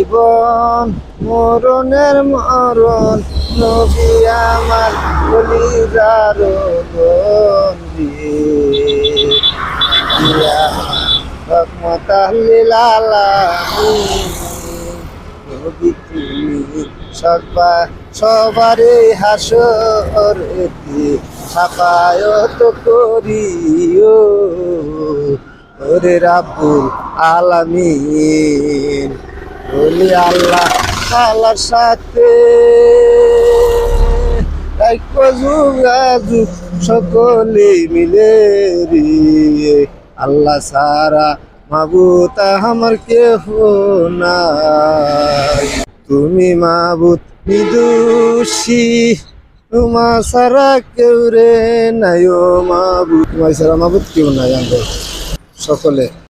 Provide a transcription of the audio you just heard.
জীবন মরণের মরণ, নবী আমার কলিজার বন্ধি, রহমতাল লিল আলামিন। নবী তুমি সবারে হাসরেতে সাফায়াত করিও, ওরে রাব্বুল আলামিন। বলি আল্লাহ তাআলার সাথে রাখো যোগাযোগ সকলে মিলে রে, আল্লাহ সারা মাবুদ আমার কেহ নাই। তুমি মাবুদ নিদোষী, তোমার সারা কেউ রে নাই ও মাবুদ, তোমার সারা মাবুদ কেউ নাই আমাদের সকলে।